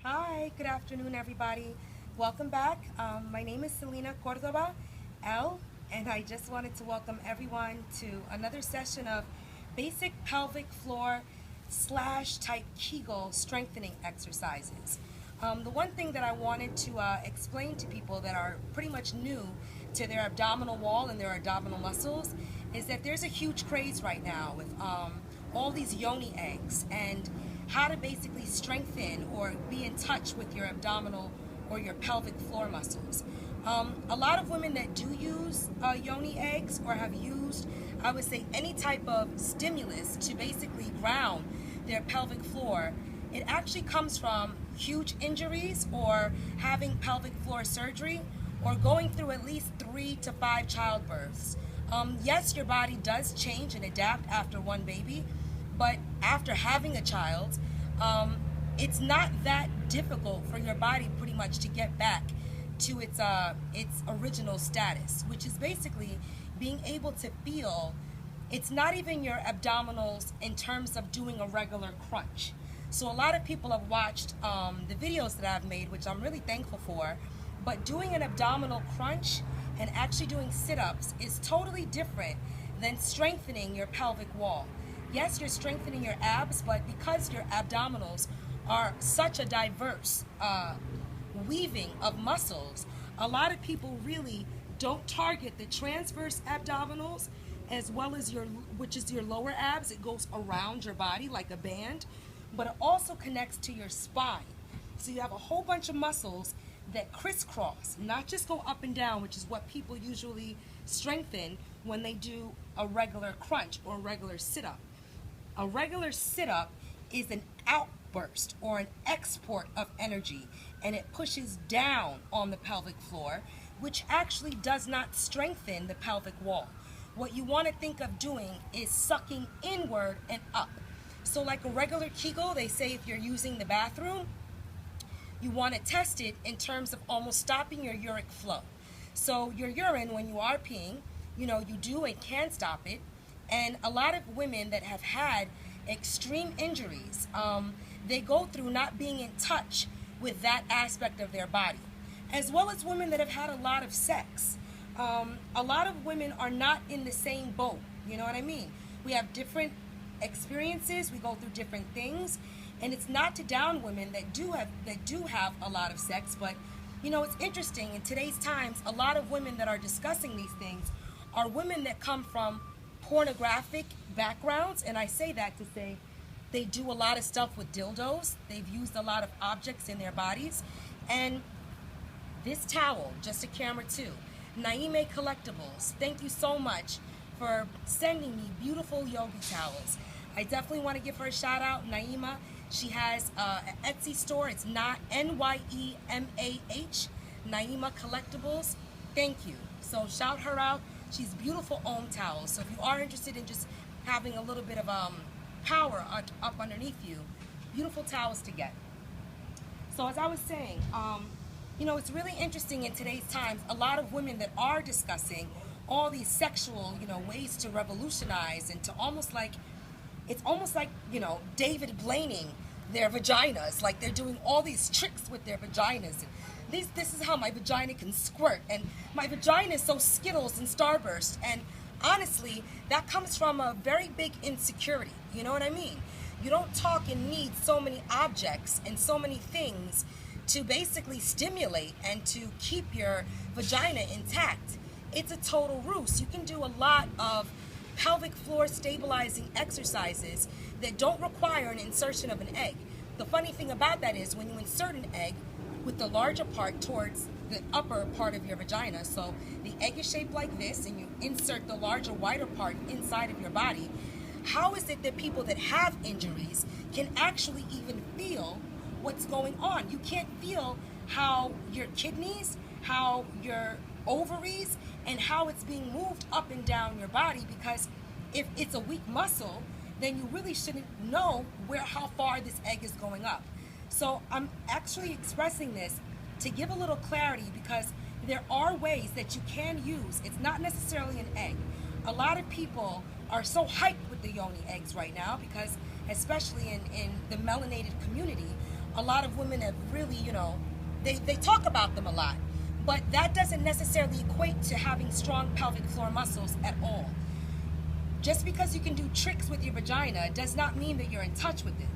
Hi, good afternoon, everybody. Welcome back. My name is Celina Cordoba, L, and I just wanted to welcome everyone to another session of basic pelvic floor slash type Kiegel strengthening exercises. The one thing that I wanted to explain to people that are pretty much new to their abdominal wall and their abdominal muscles is that there's a huge craze right now with all these yoni eggs and how to basically strengthen or be in touch with your abdominal or your pelvic floor muscles. A lot of women that do use yoni eggs or have used, I would say, any type of stimulus to basically ground their pelvic floor, it actually comes from huge injuries or having pelvic floor surgery or going through at least 3 to 5 childbirths. Yes, your body does change and adapt after one baby, but after having a child, it's not that difficult for your body pretty much to get back to its original status, which is basically being able to feel. It's not even your abdominals in terms of doing a regular crunch. So a lot of people have watched the videos that I've made, which I'm really thankful for, but doing an abdominal crunch and actually doing sit-ups is totally different than strengthening your pelvic wall. Yes, you're strengthening your abs, but because your abdominals are such a diverse weaving of muscles, a lot of people really don't target the transverse abdominals as well as which is your lower abs. It goes around your body like a band, but it also connects to your spine. So you have a whole bunch of muscles that crisscross, not just go up and down, which is what people usually strengthen when they do a regular crunch or a regular sit-up. A regular sit-up is an outburst or an export of energy, and it pushes down on the pelvic floor, which actually does not strengthen the pelvic wall. What you want to think of doing is sucking inward and up. So like a regular Kegel, they say if you're using the bathroom, you want to test it in terms of almost stopping your uric flow. So your urine, when you are peeing, you do and can stop it. And a lot of women that have had extreme injuries, they go through not being in touch with that aspect of their body, as well as women that have had a lot of sex. A lot of women are not in the same boat, you know what I mean? We have different experiences, we go through different things, and it's not to down women that do have a lot of sex, but it's interesting in today's times. A lot of women that are discussing these things are women that come from pornographic backgrounds, and I say that to say they do a lot of stuff with dildos. They've used a lot of objects in their bodies. And this towel, just a camera too, Naime Collectibles, thank you so much for sending me beautiful yogi towels. I definitely want to give her a shout out, Naima. She has an Etsy store. It's not Nyemah, Naima Collectibles. Thank you. So shout her out. She's beautiful ohm towels. So if you are interested in just having a little bit of power up underneath you, beautiful towels to get. So as I was saying, it's really interesting in today's times. A lot of women that are discussing all these sexual, ways to revolutionize and to it's almost like, David Blaining their vaginas, like they're doing all these tricks with their vaginas. And this is how my vagina can squirt, and my vagina is so Skittles and Starburst. And honestly, that comes from a very big insecurity. You know what I mean? You don't talk and need so many objects and so many things to basically stimulate and to keep your vagina intact. It's a total ruse. You can do a lot of pelvic floor stabilizing exercises that don't require an insertion of an egg. The funny thing about that is when you insert an egg with the larger part towards the upper part of your vagina, so the egg is shaped like this and you insert the larger, wider part inside of your body, how is it that people that have injuries can actually even feel what's going on? You can't feel how your kidneys, how your ovaries, and how it's being moved up and down your body, because if it's a weak muscle, then you really shouldn't know how far this egg is going up. So I'm actually expressing this to give a little clarity, because there are ways that you can use. It's not necessarily an egg. A lot of people are so hyped with the yoni eggs right now because, especially in the melanated community, a lot of women have really, they talk about them a lot, but that doesn't necessarily equate to having strong pelvic floor muscles at all. Just because you can do tricks with your vagina does not mean that you're in touch with it.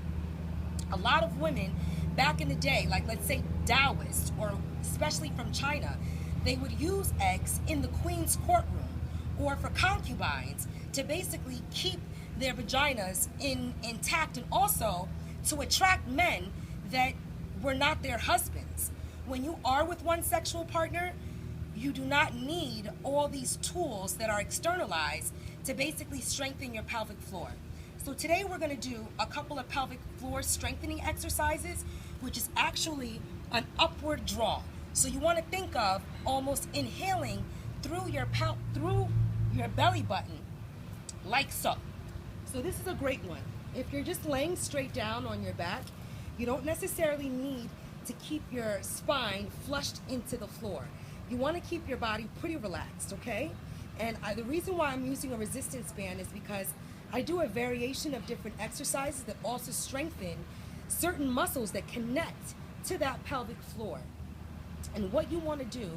A lot of women back in the day, like let's say Taoists, or especially from China, they would use eggs in the queen's courtroom or for concubines to basically keep their vaginas intact, and also to attract men that were not their husbands. When you are with one sexual partner, you do not need all these tools that are externalized to basically strengthen your pelvic floor. So today we're going to do a couple of pelvic floor strengthening exercises, which is actually an upward draw. So you want to think of almost inhaling through your belly button, like so. So this is a great one. If you're just laying straight down on your back, you don't necessarily need to keep your spine flushed into the floor. You want to keep your body pretty relaxed, okay? And the reason why I'm using a resistance band is because I do a variation of different exercises that also strengthen certain muscles that connect to that pelvic floor. And what you want to do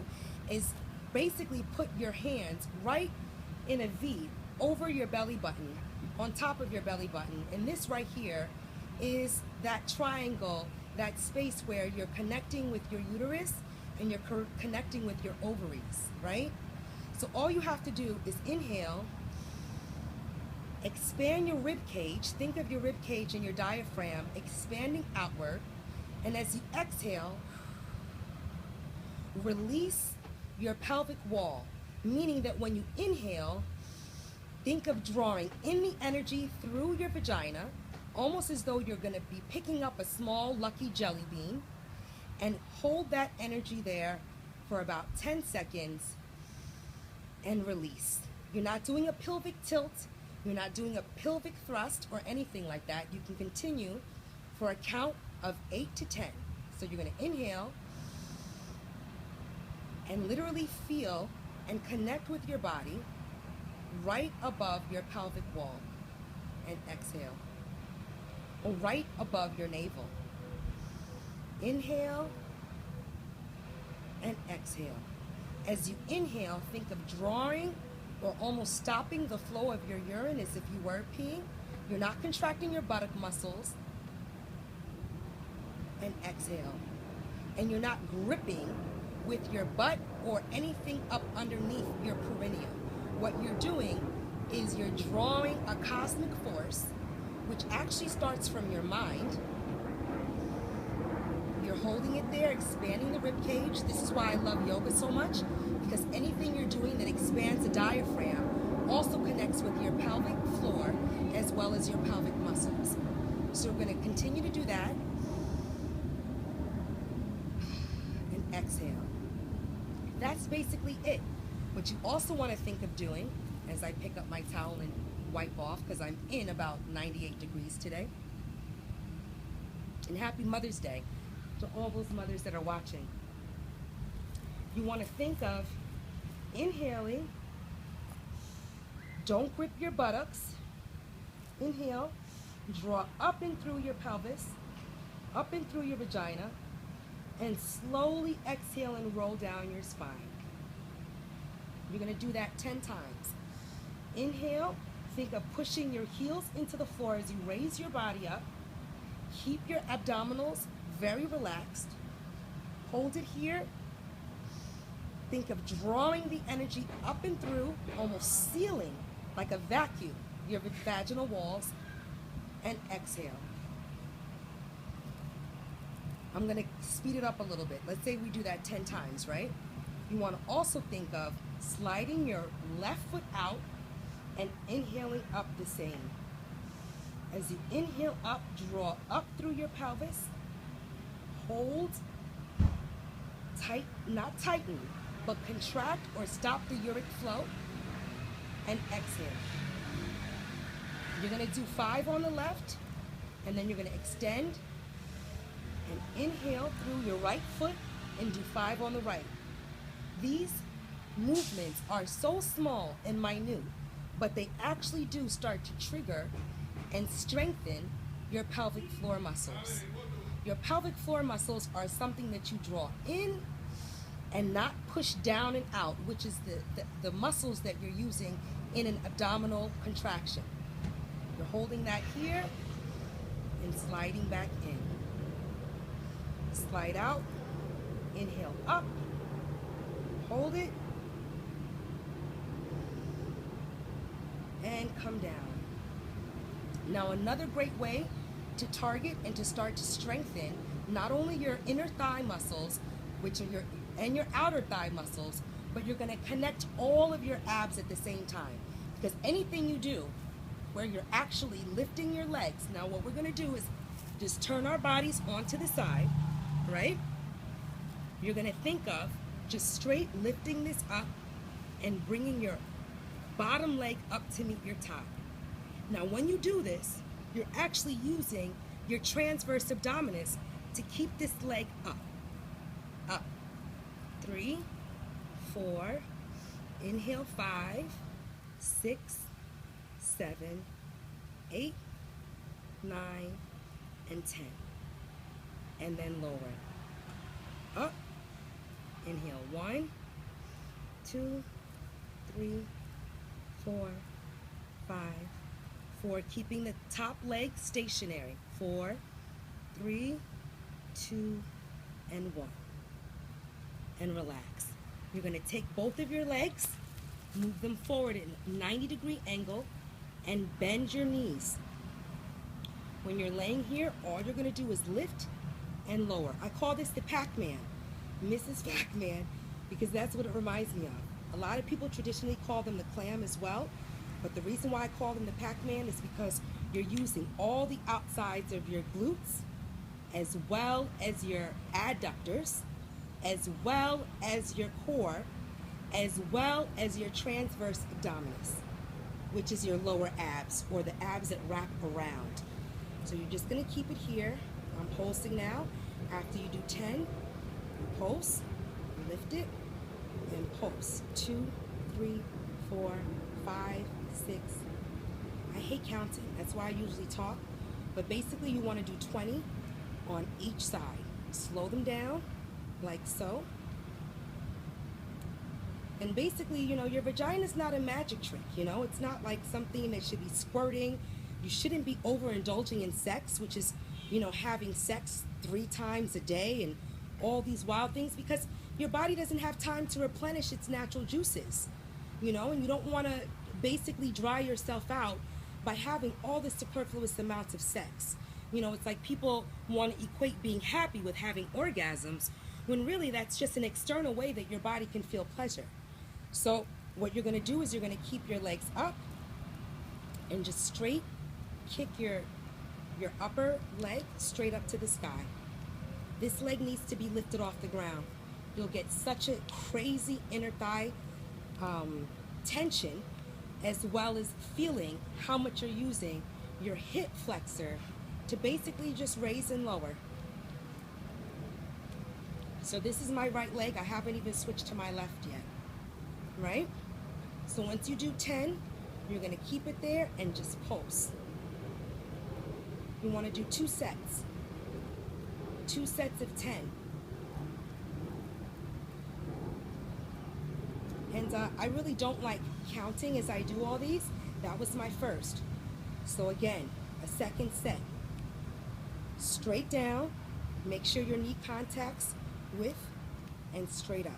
is basically put your hands right in a V over your belly button, on top of your belly button. And this right here is that triangle, that space where you're connecting with your uterus and you're connecting with your ovaries, right? So all you have to do is inhale, expand your rib cage. Think of your rib cage and your diaphragm expanding outward. And as you exhale, release your pelvic wall, meaning that when you inhale, think of drawing in the energy through your vagina, almost as though you're going to be picking up a small lucky jelly bean, and hold that energy there for about 10 seconds and release. You're not doing a pelvic tilt, you're not doing a pelvic thrust or anything like that. You can continue for a count of 8 to 10. So you're going to inhale and literally feel and connect with your body right above your pelvic wall, and exhale, or right above your navel. Inhale and exhale. As you inhale, think of drawing or almost stopping the flow of your urine as if you were peeing. You're not contracting your buttock muscles. And exhale. And you're not gripping with your butt or anything up underneath your perineum. What you're doing is you're drawing a cosmic force, which actually starts from your mind. You're holding it there, expanding the rib cage. This is why I love yoga so much, because anything you're doing that expands the diaphragm also connects with your pelvic floor as well as your pelvic muscles. So we're going to continue to do that. And exhale. That's basically it. What you also want to think of doing, as I pick up my towel and wipe off, because I'm in about 98 degrees today. And happy Mother's Day to all those mothers that are watching. You want to think of inhaling. Don't grip your buttocks. Inhale, draw up and through your pelvis, up and through your vagina, and slowly exhale and roll down your spine. You're going to do that 10 times. Inhale, think of pushing your heels into the floor as you raise your body up. Keep your abdominals very relaxed. Hold it here. Think of drawing the energy up and through, almost sealing like a vacuum your vaginal walls, and exhale. I'm going to speed it up a little bit. Let's say we do that 10 times, right? You want to also think of sliding your left foot out and inhaling up the same. As you inhale up, draw up through your pelvis. Hold, tight, not tighten, but contract or stop the uric flow, and exhale. You're going to do 5 on the left, and then you're going to extend and inhale through your right foot and do 5 on the right. These movements are so small and minute, but they actually do start to trigger and strengthen your pelvic floor muscles. Your pelvic floor muscles are something that you draw in and not push down and out, which is the muscles that you're using in an abdominal contraction. You're holding that here and sliding back in. Slide out, inhale up, hold it, and come down. Now another great way to target and to start to strengthen not only your inner thigh muscles, which are your outer thigh muscles, but you're going to connect all of your abs at the same time. Because anything you do where you're actually lifting your legs, now what we're going to do is just turn our bodies onto the side, right? You're going to think of just straight lifting this up and bringing your bottom leg up to meet your top. Now when you do this, you're actually using your transverse abdominis to keep this leg up. Up. 3, 4, inhale 5, 6, 7, 8, 9, and 10. And then lower. Up. Inhale 1, 2, 3, 4, 5, 4. Keeping the top leg stationary. 4, 3, 2, and 1. And relax. You're going to take both of your legs, move them forward at a 90-degree angle, and bend your knees. When you're laying here, all you're going to do is lift and lower. I call this the Pac-Man, Mrs. Pac-Man, because that's what it reminds me of. A lot of people traditionally call them the clam as well, but the reason why I call them the Pac-Man is because you're using all the outsides of your glutes, as well as your adductors, as well as your core, as well as your transverse abdominis, which is your lower abs, or the abs that wrap around. So you're just going to keep it here. I'm pulsing now. After you do 10, you pulse, lift it, and pulse. 2, 3, 4, 5, 6. I hate counting. That's why I usually talk. But basically you want to do 20 on each side. Slow them down, like so. And basically, your vagina is not a magic trick, It's not like something that should be squirting. You shouldn't be overindulging in sex, which is, having sex 3 times a day and all these wild things, because your body doesn't have time to replenish its natural juices, and you don't want to basically dry yourself out by having all the superfluous amounts of sex. It's like people want to equate being happy with having orgasms, when really that's just an external way that your body can feel pleasure. So what you're going to do is you're going to keep your legs up and just straight kick your upper leg straight up to the sky. This leg needs to be lifted off the ground. You'll get such a crazy inner thigh tension, as well as feeling how much you're using your hip flexor to basically just raise and lower. So this is my right leg. I haven't even switched to my left yet, right? So once you do 10, you're going to keep it there and just pulse. You want to do 2 sets. 2 sets of 10. And I really don't like counting as I do all these. That was my first. So again, a second set. Straight down. Make sure your knee contacts with and straight up.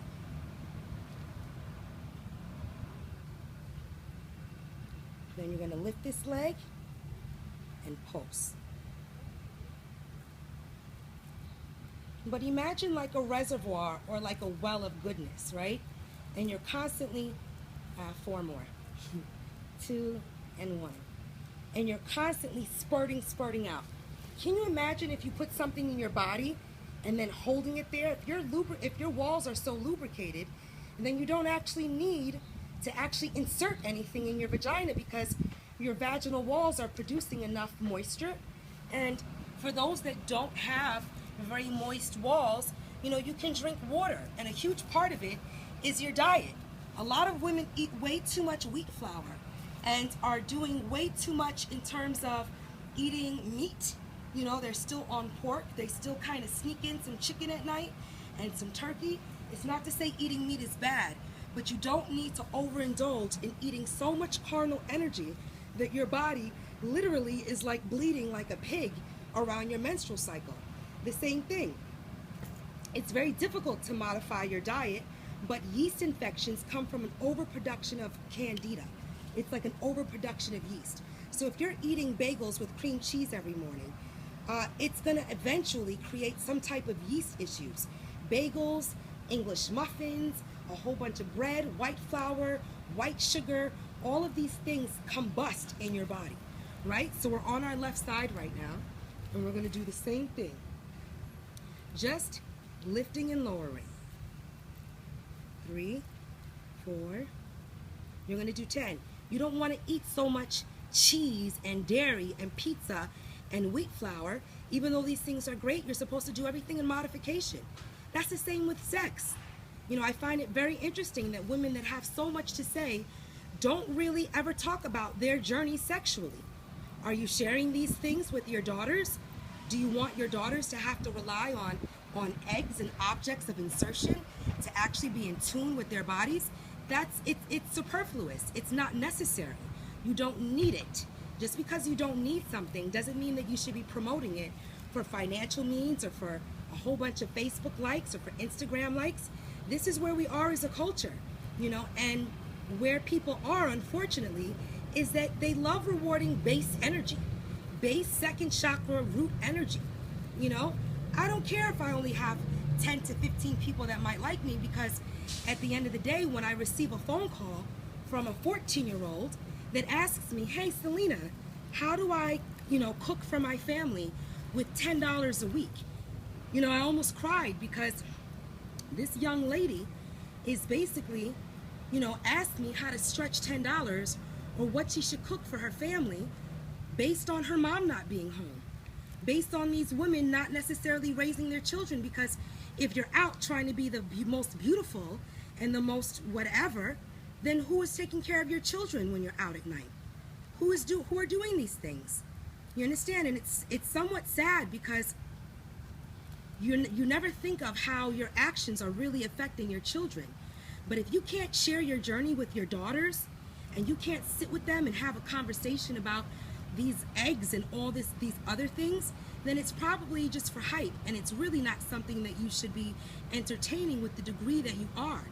Then you're going to lift this leg and pulse. But imagine like a reservoir or like a well of goodness, right? And you're constantly, 4 more, 2 and 1. And you're constantly spurting out. Can you imagine if you put something in your body and then holding it there? If your walls are so lubricated, then you don't actually need to actually insert anything in your vagina, because your vaginal walls are producing enough moisture. And for those that don't have very moist walls, you can drink water, and a huge part of it is your diet. A lot of women eat way too much wheat flour and are doing way too much in terms of eating meat, You know, they're still on pork. They still kind of sneak in some chicken at night and some turkey. It's not to say eating meat is bad, but you don't need to overindulge in eating so much carnal energy that your body literally is like bleeding like a pig around your menstrual cycle. The same thing. It's very difficult to modify your diet, but yeast infections come from an overproduction of candida. It's like an overproduction of yeast. So if you're eating bagels with cream cheese every morning, it's going to eventually create some type of yeast issues. Bagels, English muffins, a whole bunch of bread, white flour, white sugar, all of these things combust in your body, right? So we're on our left side right now, and we're going to do the same thing. Just lifting and lowering. 3, 4. You're going to do 10. You don't want to eat so much cheese and dairy and pizza and wheat flour. Even though these things are great, you're supposed to do everything in modification. That's the same with sex. You know, I find it very interesting that women that have so much to say don't really ever talk about their journey sexually. Are you sharing these things with your daughters? Do you want your daughters to have to rely on eggs and objects of insertion to actually be in tune with their bodies? It's superfluous. It's not necessary. You don't need it. Just because you don't need something doesn't mean that you should be promoting it for financial means or for a whole bunch of Facebook likes or for Instagram likes. This is where we are as a culture, you know, and where people are, unfortunately, is that they love rewarding base energy, base second chakra root energy. You know, I don't care if I only have 10 to 15 people that might like me, because at the end of the day, when I receive a phone call from a 14-year-old that asks me, hey, Celina, how do I, cook for my family with $10 a week? You know, I almost cried, because this young lady is basically, asked me how to stretch $10 or what she should cook for her family based on her mom not being home, based on these women not necessarily raising their children. Because if you're out trying to be the most beautiful and the most whatever, then who is taking care of your children when you're out at night? Who are doing these things? You understand? And it's somewhat sad, because you never think of how your actions are really affecting your children. But if you can't share your journey with your daughters, and you can't sit with them and have a conversation about these eggs and all these other things, then it's probably just for hype, and it's really not something that you should be entertaining with the degree that you are.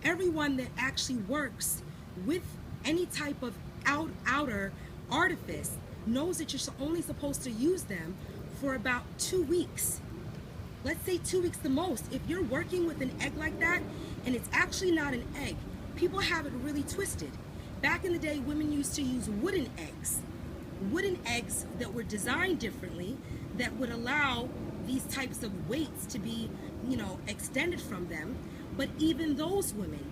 Everyone that actually works with any type of outer artifice knows that you're only supposed to use them for about 2 weeks. Let's say 2 weeks the most. If you're working with an egg like that, and it's actually not an egg, people have it really twisted. Back in the day, women used to use wooden eggs that were designed differently, that would allow these types of weights to be, extended from them. But even those women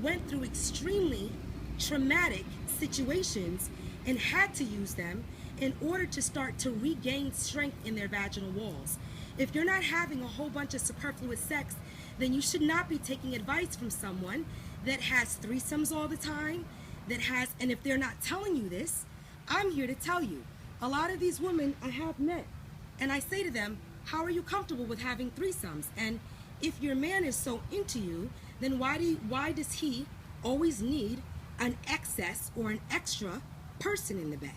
went through extremely traumatic situations and had to use them in order to start to regain strength in their vaginal walls. If you're not having a whole bunch of superfluous sex, then you should not be taking advice from someone that has threesomes all the time, and if they're not telling you this, I'm here to tell you. A lot of these women I have met, and I say to them, how are you comfortable with having threesomes? And if your man is so into you, then why does he always need an excess or an extra person in the bed?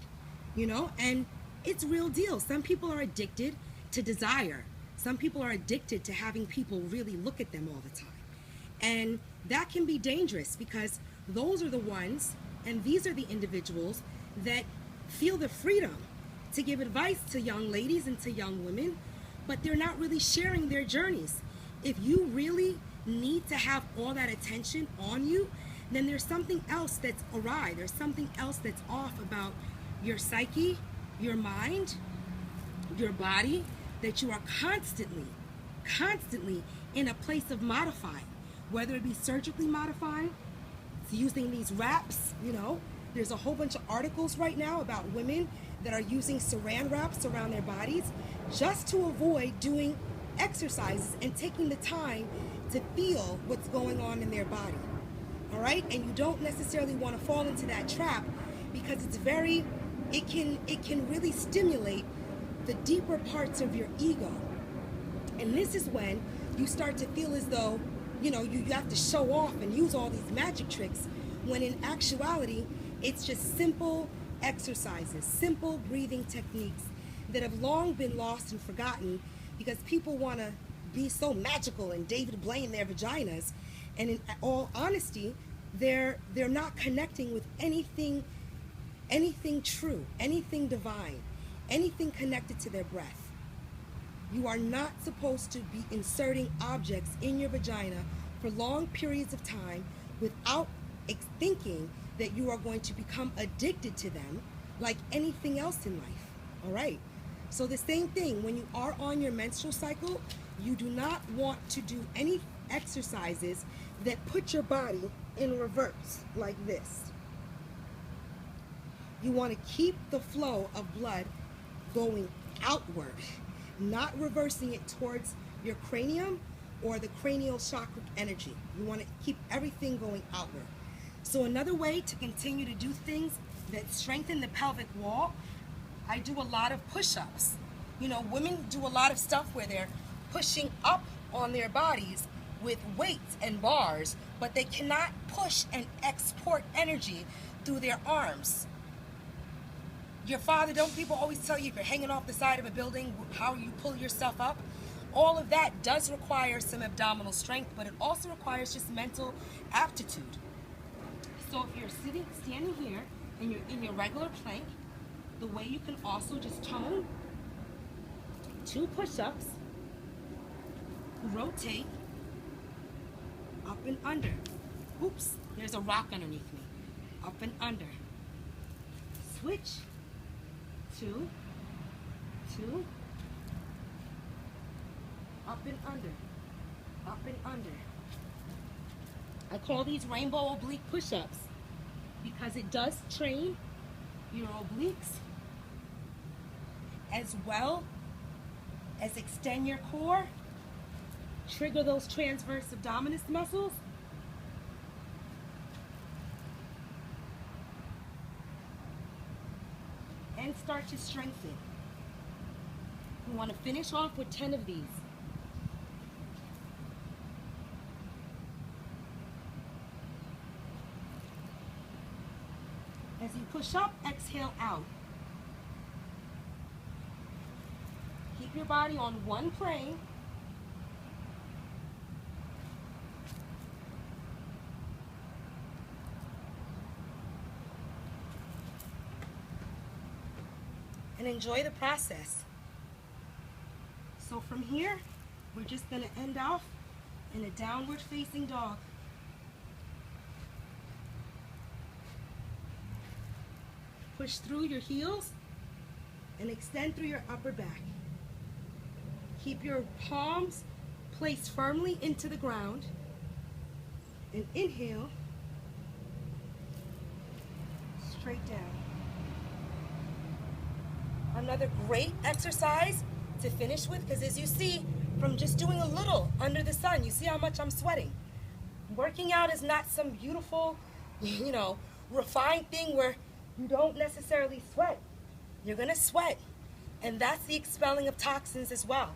And it's real deal. Some people are addicted to desire. Some people are addicted to having people really look at them all the time. And that can be dangerous, because those are the ones, and these are the individuals that feel the freedom to give advice to young ladies and to young women, but they're not really sharing their journeys. If you really need to have all that attention on you, then there's something else that's awry. There's something else that's off about your psyche, your mind, your body, that you are constantly in a place of modifying, whether it be surgically modifying, using these wraps. There's a whole bunch of articles right now about women that are using saran wraps around their bodies just to avoid doing exercises and taking the time to feel what's going on in their body. All right? And you don't necessarily want to fall into that trap, because it can really stimulate the deeper parts of your ego. And this is when you start to feel as though, you have to show off and use all these magic tricks, when in actuality, it's just simple exercises, simple breathing techniques that have long been lost and forgotten because people want to be so magical and David Blaine their vaginas. And in all honesty, they're not connecting with anything true, anything divine, anything connected to their breath. You are not supposed to be inserting objects in your vagina for long periods of time without thinking that you are going to become addicted to them like anything else in life. All right? So the same thing, when you are on your menstrual cycle, you do not want to do any exercises that put your body in reverse like this. You want to keep the flow of blood going outward, not reversing it towards your cranium or the cranial chakra energy. You want to keep everything going outward. So another way to continue to do things that strengthen the pelvic wall, I do a lot of push-ups. Women do a lot of stuff where they're pushing up on their bodies with weights and bars, but they cannot push and export energy through their arms. Your father, don't people always tell you if you're hanging off the side of a building, how you pull yourself up? All of that does require some abdominal strength, but it also requires just mental aptitude. So if you're standing here, and you're in your regular plank, the way you can also just tone 2 push-ups, rotate, up and under. Oops, there's a rock underneath me. Up and under. Switch. 2, 2, up and under, up and under. I call these rainbow oblique push-ups because it does train your obliques as well as extend your core, trigger those transverse abdominis muscles, and start to strengthen. We want to finish off with 10 of these. As you push up, exhale out. Keep your body on one plane. And enjoy the process. So from here, we're just going to end off in a downward facing dog. Push through your heels and extend through your upper back. Keep your palms placed firmly into the ground. And inhale, straight down. Another great exercise to finish with, because as you see, from just doing a little under the sun, you see how much I'm sweating. Working out is not some beautiful, refined thing where you don't necessarily sweat. You're going to sweat. And that's the expelling of toxins as well.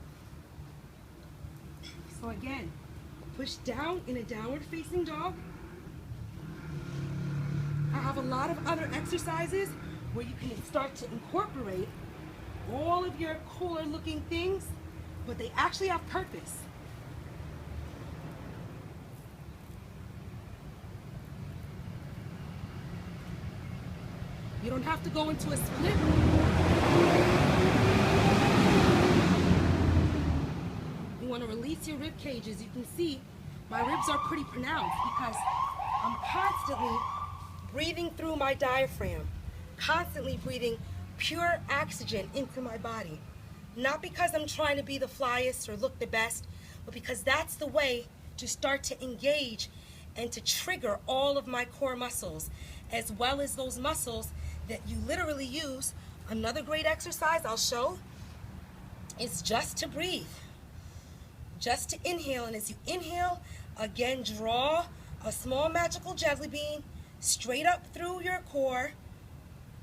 So again, push down in a downward facing dog. I have a lot of other exercises where you can start to incorporate all of your cooler looking things, but they actually have purpose. You don't have to go into a split. You want to release your rib cage. As you can see, my ribs are pretty pronounced because I'm constantly breathing through my diaphragm, constantly breathing pure oxygen into my body. Not because I'm trying to be the flyest or look the best, but because that's the way to start to engage and to trigger all of my core muscles, as well as those muscles that you literally use. Another great exercise I'll show is just to breathe. Just to inhale, and as you inhale, again draw a small magical jelly bean straight up through your core.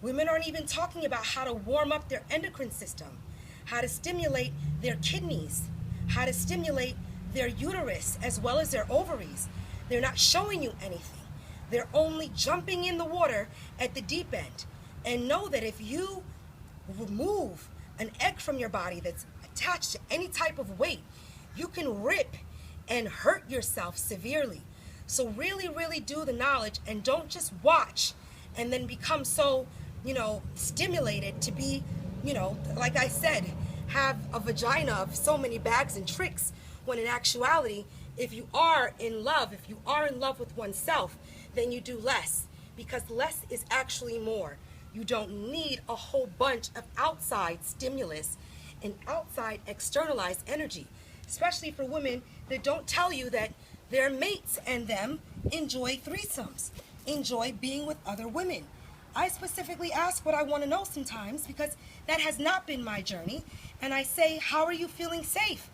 Women aren't even talking about how to warm up their endocrine system, how to stimulate their kidneys, how to stimulate their uterus as well as their ovaries. They're not showing you anything. They're only jumping in the water at the deep end. And know that if you remove an egg from your body that's attached to any type of weight, you can rip and hurt yourself severely. So really, really do the knowledge, and don't just watch and then become so, stimulated to be, like I said, have a vagina of so many bags and tricks, when in actuality, if you are in love with oneself, then you do less, because less is actually more. You don't need a whole bunch of outside stimulus and outside externalized energy, especially for women that don't tell you that their mates and them enjoy threesomes, enjoy being with other women. I specifically ask what I want to know sometimes, because that has not been my journey. And I say, how are you feeling safe?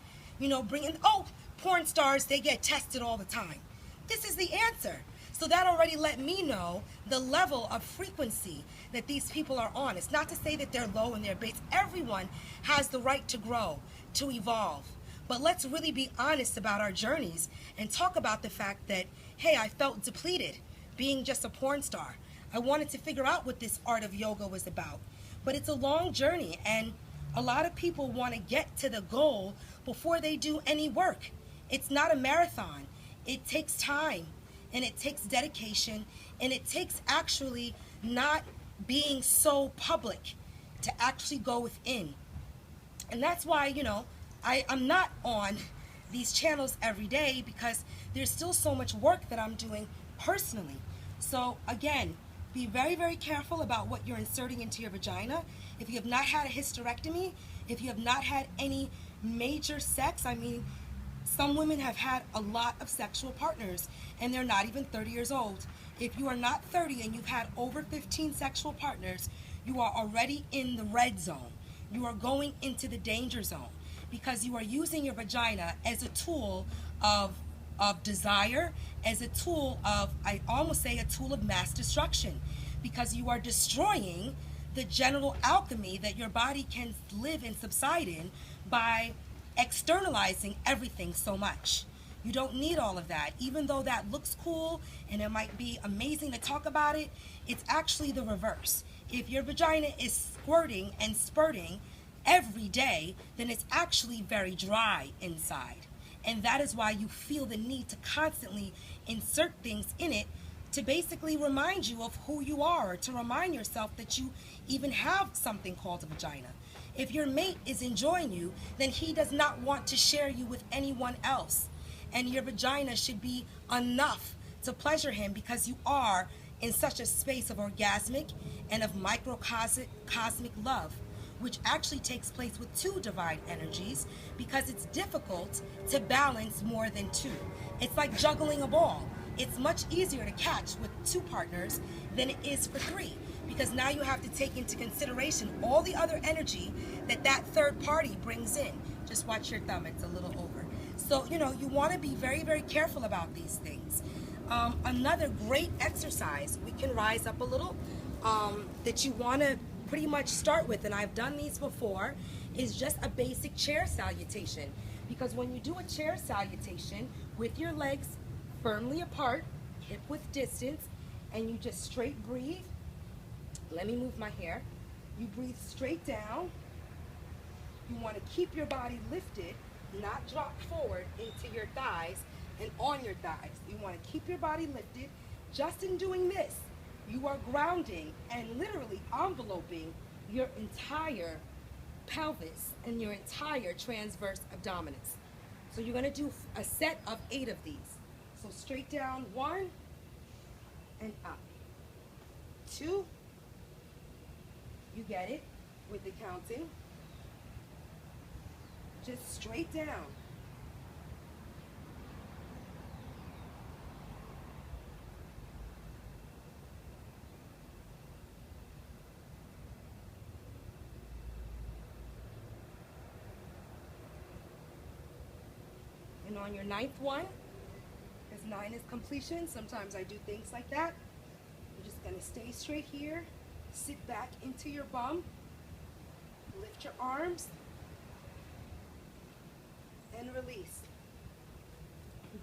Porn stars, they get tested all the time. This is the answer. So that already let me know the level of frequency that these people are on. It's not to say that they're low in their base. Everyone has the right to grow, to evolve. But let's really be honest about our journeys and talk about the fact that, hey, I felt depleted being just a porn star. I wanted to figure out what this art of yoga was about. But it's a long journey, and a lot of people want to get to the goal before they do any work. It's not a marathon. It takes time, and it takes dedication, and it takes actually not being so public to actually go within. And that's why, I'm not on these channels every day, because there's still so much work that I'm doing personally. So again, be very, very careful about what you're inserting into your vagina. If you have not had a hysterectomy, if you have not had any major sex, some women have had a lot of sexual partners and they're not even 30 years old. If you are not 30 and you've had over 15 sexual partners, you are already in the red zone. You are going into the danger zone, because you are using your vagina as a tool of desire, as a tool of, I almost say, a tool of mass destruction, because you are destroying the genital alchemy that your body can live and subside in by externalizing everything so much. You don't need all of that. Even though that looks cool and it might be amazing to talk about it, it's actually the reverse. If your vagina is squirting and spurting every day, then it's actually very dry inside. And that is why you feel the need to constantly insert things in it to basically remind you of who you are, or to remind yourself that you even have something called a vagina. If your mate is enjoying you, then he does not want to share you with anyone else. And your vagina should be enough to pleasure him, because you are in such a space of orgasmic and of microcosmic love, which actually takes place with two divine energies, because it's difficult to balance more than two. It's like juggling a ball. It's much easier to catch with two partners than it is for three, because now you have to take into consideration all the other energy that third party brings in. Just watch your thumb, it's a little over. So, you want to be very, very careful about these things. Another great exercise, we can rise up a little, that you want to pretty much start with, and I've done these before, is just a basic chair salutation. Because when you do a chair salutation with your legs firmly apart, hip width distance, and you just straight breathe, let me move my hair, you breathe straight down. You want to keep your body lifted, not drop forward into your thighs and on your thighs. You want to keep your body lifted. Just in doing this, you are grounding and literally enveloping your entire pelvis and your entire transverse abdominis. So you're going to do a set of 8 of these. So straight down, 1, and up. 2, you get it with the counting. Just straight down. And on your 9th one, because 9 is completion, sometimes I do things like that. You're just going to stay straight here, sit back into your bum, lift your arms, and release.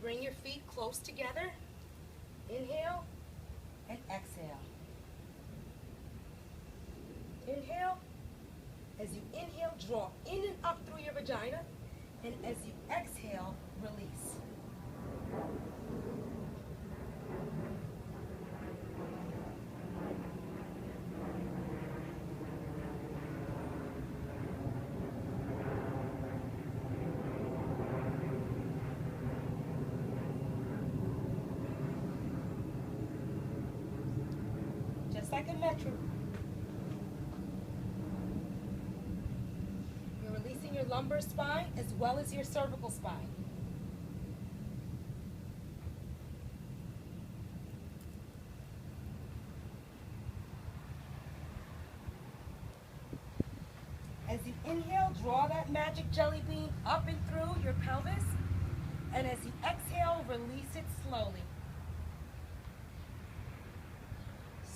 Bring your feet close together. Inhale and exhale. Inhale. As you inhale, draw in and up through your vagina. And as you exhale, release. Just like a metro. You're releasing your lumbar spine as well as your cervical spine. As you inhale, draw that magic jelly bean up and through your pelvis. And as you exhale, release it slowly.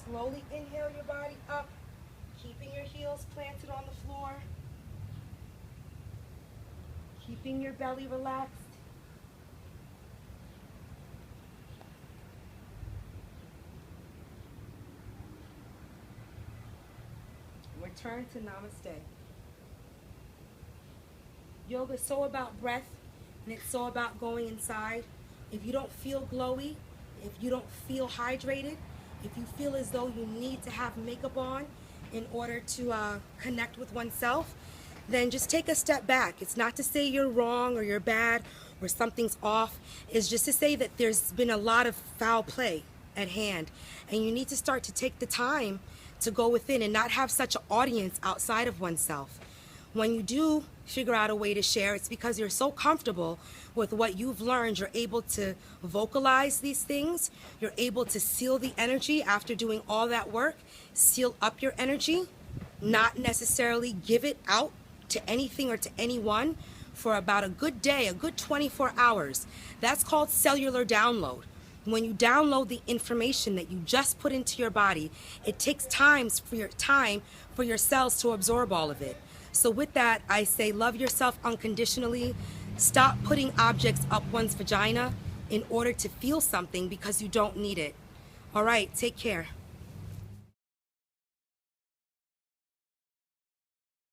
Slowly inhale your body up, keeping your heels planted on the floor, keeping your belly relaxed. Return to Namaste. Yoga is so about breath, and it's so about going inside. If you don't feel glowy, if you don't feel hydrated, if you feel as though you need to have makeup on in order to connect with oneself, then just take a step back. It's not to say you're wrong or you're bad or something's off. It's just to say that there's been a lot of foul play at hand, and you need to start to take the time to go within and not have such an audience outside of oneself. When you do figure out a way to share, it's because you're so comfortable with what you've learned. You're able to vocalize these things. You're able to seal the energy after doing all that work. Seal up your energy, not necessarily give it out to anything or to anyone for about a good day, a good 24 hours. That's called cellular download. When you download the information that you just put into your body, it takes time for your cells to absorb all of it. So with that, I say love yourself unconditionally. Stop putting objects up one's vagina in order to feel something because you don't need it. All right, take care.